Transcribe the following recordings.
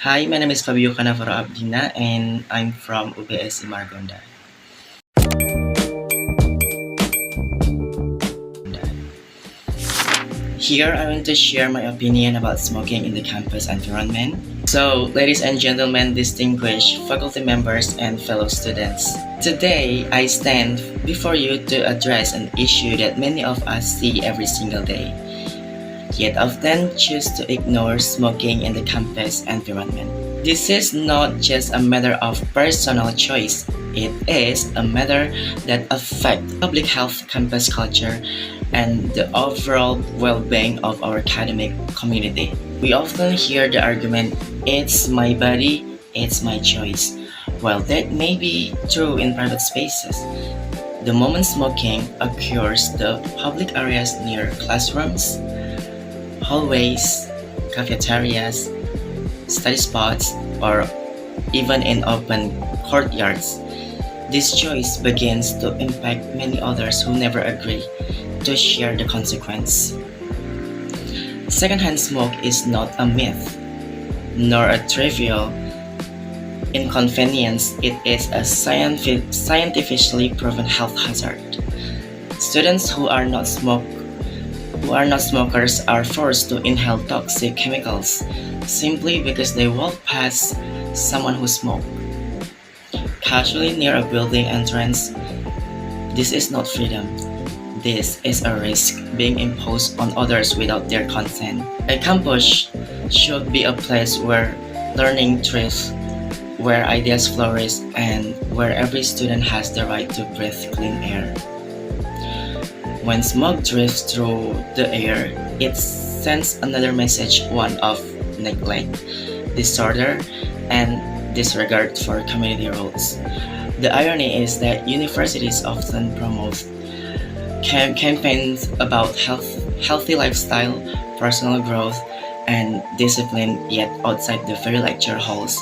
Hi, my name is Fabio Cannavaro Abdina and I'm from UBS Margonda. Here, I want to share my opinion about smoking in the campus environment. So, ladies and gentlemen, distinguished faculty members and fellow students, today I stand before you to address an issue that many of us see every single day, yet often choose to ignore smoking in the campus environment. This is not just a matter of personal choice, it is a matter that affects public health, campus culture, and the overall well-being of our academic community. We often hear the argument, it's my body, it's my choice. While that may be true in private spaces, the moment smoking occurs the public areas near classrooms, hallways, cafeterias, study spots, or even in open courtyards. This choice begins to impact many others who never agree to share the consequence. Secondhand smoke is not a myth, nor a trivial inconvenience. It is a scientifically proven health hazard. Students who are not smokers are forced to inhale toxic chemicals simply because they walk past someone who smoked. Casually near a building entrance, this is not freedom. This is a risk being imposed on others without their consent. A campus should be a place where learning thrives, where ideas flourish, and where every student has the right to breathe clean air. When smoke drifts through the air, it sends another message, one of neglect, disorder, and disregard for community rules. The irony is that universities often promote campaigns about healthy lifestyle, personal growth, and discipline, yet outside the very lecture halls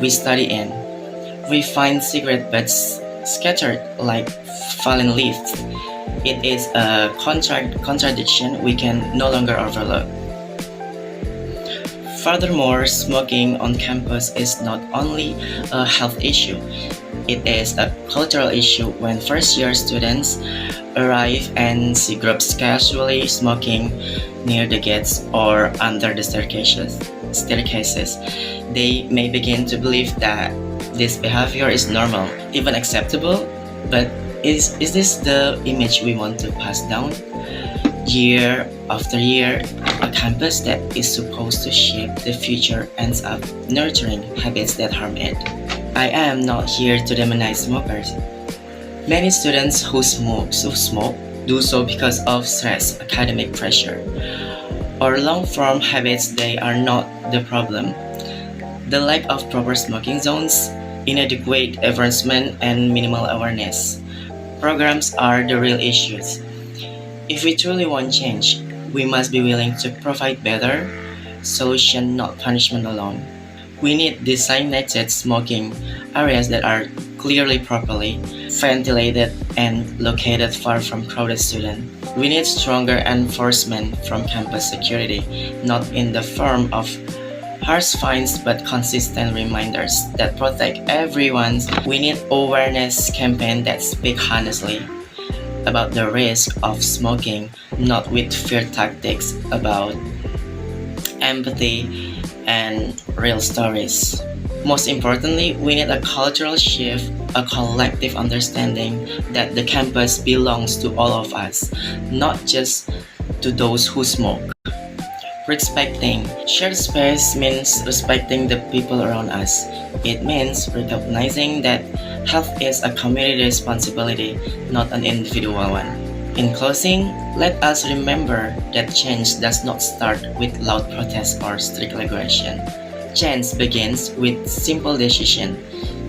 we study in, we find cigarette butts scattered like fallen leaves. It is a contradiction we can no longer overlook. Furthermore, smoking on campus is not only a health issue, it is a cultural issue. When first-year students arrive and see groups casually smoking near the gates or under the staircases, they may begin to believe that this behavior is normal, even acceptable. But is this the image we want to pass down? Year after year, a campus that is supposed to shape the future ends up nurturing habits that harm it. I am not here to demonize smokers. Many students who smoke do so because of stress, academic pressure, or long-form habits. They are not the problem. The lack of proper smoking zones, inadequate enforcement, and minimal awareness programs are the real issues. If we truly want change, we must be willing to provide better solution, not punishment alone. We need designated smoking areas that are clearly properly ventilated and located far from crowded students. We need stronger enforcement from campus security, not in the form of harsh fines but consistent reminders that protect everyone. We need awareness campaigns that speak honestly about the risk of smoking, not with fear tactics, about empathy and real stories. Most importantly, we need a cultural shift, a collective understanding that the campus belongs to all of us, not just to those who smoke. Respecting shared space means respecting the people around us. It means recognizing that health is a community responsibility, not an individual one. In closing, let us remember that change does not start with loud protests or strict regulation. Change begins with simple decision,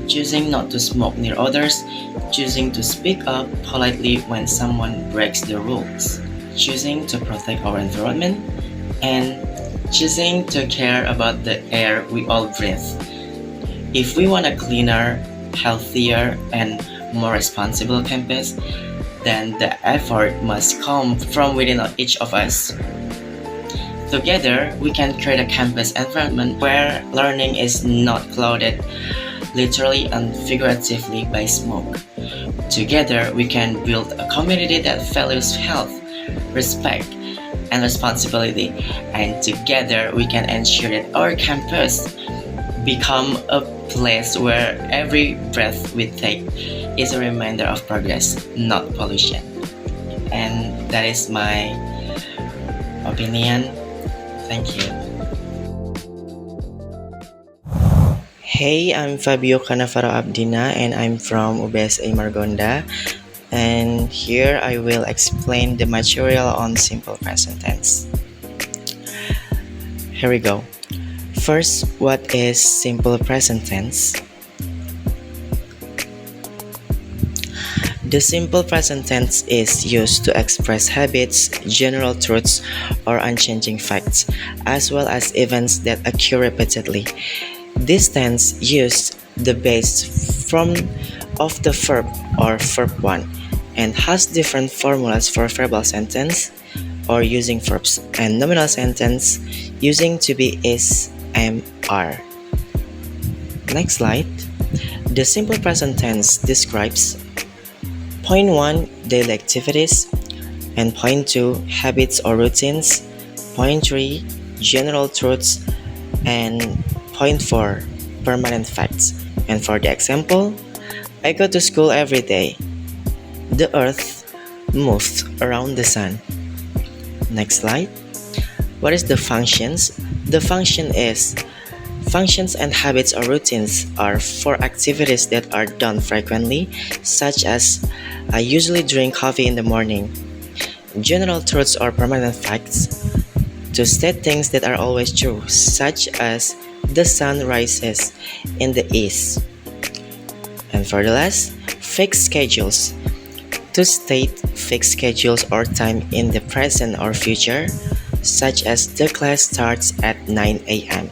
choosing not to smoke near others, choosing to speak up politely when someone breaks the rules, choosing to protect our environment, and choosing to care about the air we all breathe. If we want a cleaner, healthier, and more responsible campus, then the effort must come from within each of us. Together, we can create a campus environment where learning is not clouded literally and figuratively by smoke. Together, we can build a community that values health, respect, and responsibility. And together, we can ensure that our campus become a place where every breath we take is a reminder of progress, not pollution. And that is my opinion. Thank you. Hey, I'm Fabio Cannavaro Abdina and I'm from UBSA Margonda. And here I will explain the material on simple present tense. Here we go. First, what is simple present tense? The simple present tense is used to express habits, general truths, or unchanging facts, as well as events that occur repeatedly. This tense uses the base form of the verb or verb 1 and has different formulas for verbal sentence or using verbs and nominal sentence using to be, is, am, are. Next slide. The simple present tense describes point 1 daily activities, and point 2 habits or routines, point 3 general truths, and point 4 permanent facts. And for the example, I go to school every day. The earth moves around the sun. Next slide. What is the functions? The function is functions and habits or routines are for activities that are done frequently, such as I usually drink coffee in the morning. General truths or permanent facts to state things that are always true, such as the sun rises in the east. And for the last, fixed schedules to state fixed schedules or time in the present or future, such as the class starts at 9 a.m.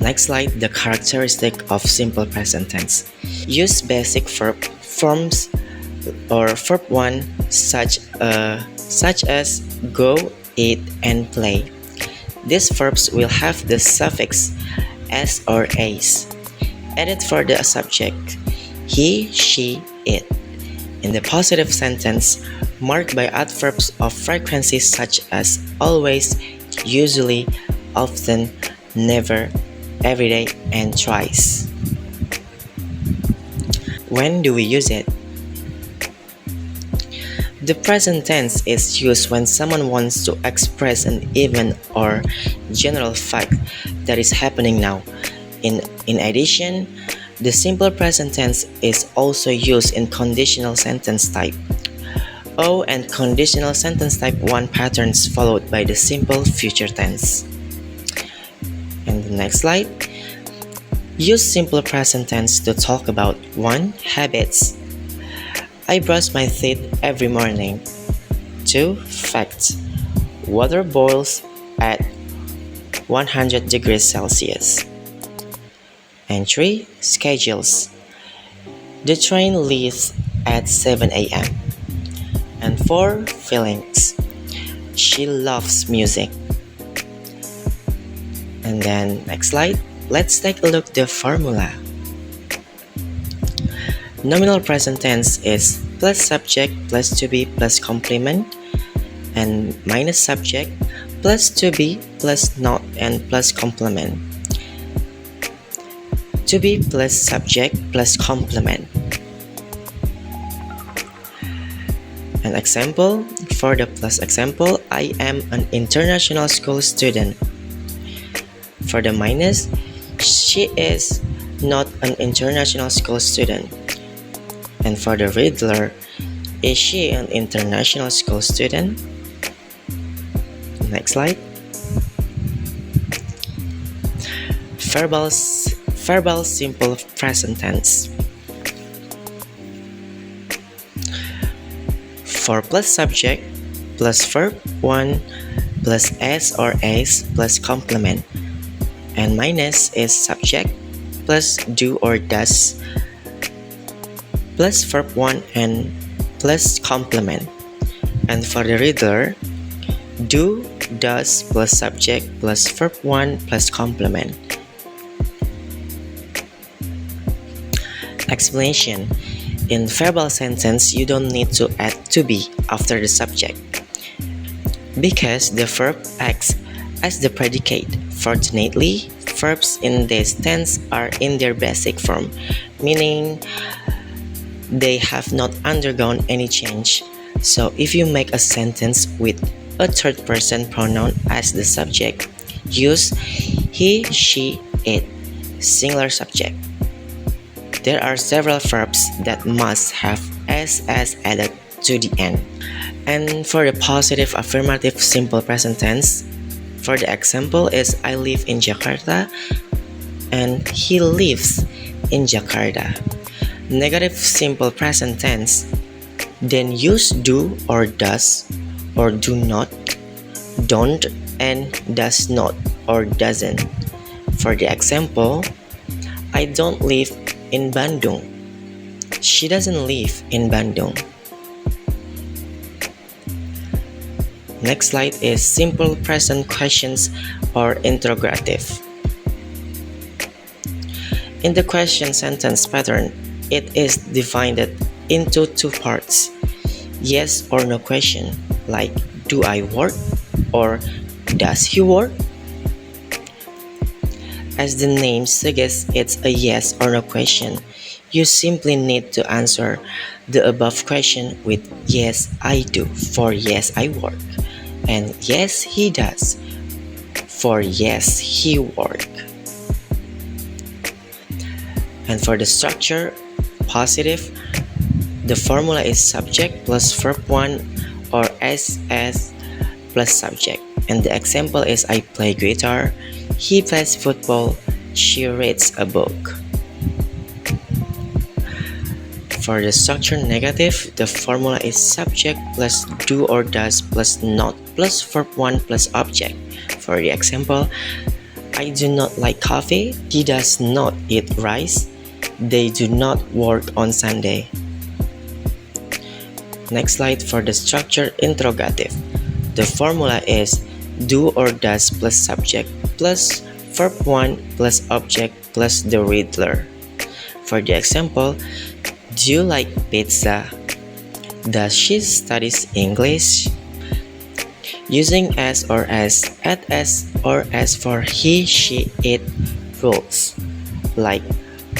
Next slide, the characteristic of simple present tense. Use basic verb forms or verb 1 such as go, eat, and play. These verbs will have the suffix s or as added for the subject he, she, it. In the positive sentence, marked by adverbs of frequency such as always, usually, often, never, every day, and twice. When do we use it? The present tense is used when someone wants to express an event or general fact that is happening now. In addition, the simple present tense is also used in conditional sentence type O and conditional sentence type 1 patterns followed by the simple future tense. And the next slide. Use simple present tense to talk about 1. Habits. I brush my teeth every morning. 2. Facts. Water boils at 100 degrees Celsius. And 3. Schedules. The train leaves at 7 a.m. And 4. Feelings. She loves music. And then next slide. Let's take a look at the formula. Nominal present tense is plus subject plus to be plus complement, and minus subject plus to be plus not and plus complement. To be plus subject plus complement. An example, for the plus example, I am an international school student. For the minus, she is not an international school student. And for the riddler, is she an international school student? Next slide. Verbal simple present tense. For plus subject plus verb 1 plus s or as plus complement, and minus is subject plus do or does plus verb 1 and plus complement. And for the riddler, Do, does plus subject plus verb 1 plus complement. Explanation. In verbal sentence, you don't need to add to be after the subject because the verb acts as the predicate. Fortunately, verbs in this tense are in their basic form, meaning they have not undergone any change. So if you make a sentence with a third person pronoun as the subject, use he, she, it, singular subject. There are several verbs that must have ss added to the end. And for the positive affirmative simple present tense, for the example is I live in Jakarta and he lives in Jakarta. Negative simple present tense, then use do or does or do not, don't, and does not or doesn't. For the example, I don't live in Bandung. She doesn't live in Bandung. Next slide is simple present questions or interrogative. In the question sentence pattern, it is divided into two parts, yes or no question, like do I work or does he work? As the name suggests, it's a yes or no question. You simply need to answer the above question with yes I do for yes I work, and yes he does for yes he work. And for the structure, positive, the formula is subject plus verb 1 or ss plus subject. And the example is I play guitar, he plays football, she reads a book. For the structure negative, the formula is subject plus do or does plus not plus verb 1 plus object. For the example, I do not like coffee, he does not eat rice, they do not work on Sunday. Next slide for the structure interrogative. The formula is do or does plus subject plus verb 1 plus object plus the riddler. For the example, do you like pizza? Does she studies English? Using as or as, at as or as for he, she, it rules like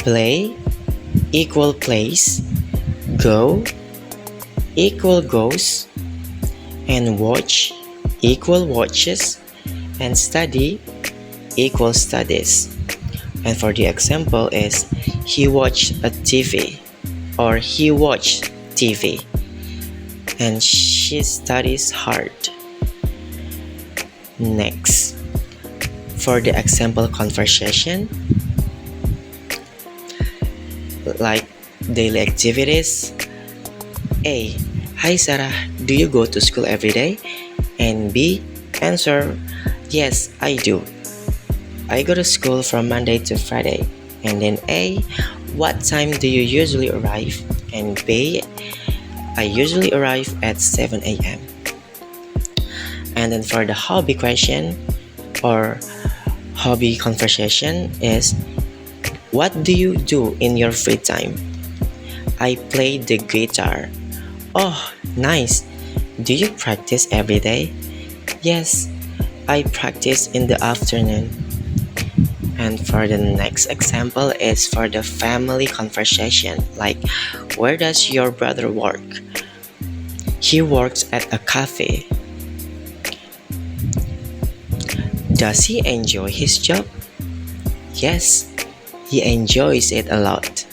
play equal plays, go equal goes, and watch equal watches, and study equal studies. And for the example is he watched a TV or he watched TV, and she studies hard. Next, for the example conversation, like daily activities. A. Hi Sarah, do you go to school every day? And B. Answer, yes, I do. I go to school from Monday to Friday. And then A. What time do you usually arrive? And B. I usually arrive at 7 a.m. And then for the hobby question or hobby conversation is, what do you do in your free time? I play the guitar. Oh, nice. Do you practice every day? Yes, I practice in the afternoon. And for the next example is for the family conversation, like where does your brother work? He works at a cafe. Does he enjoy his job? Yes, he enjoys it a lot.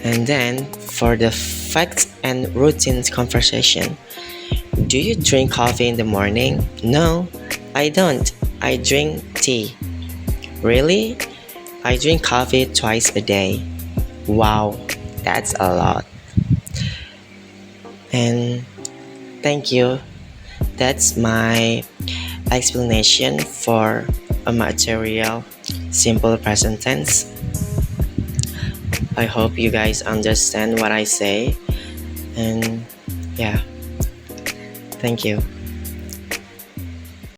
And then for the facts and routines conversation, do you drink coffee in the morning? No, I don't. I drink tea. Really? I drink coffee twice a day. Wow, that's a lot. And thank you. That's my explanation for a material simple present tense. I hope you guys understand what I say, and yeah, thank you.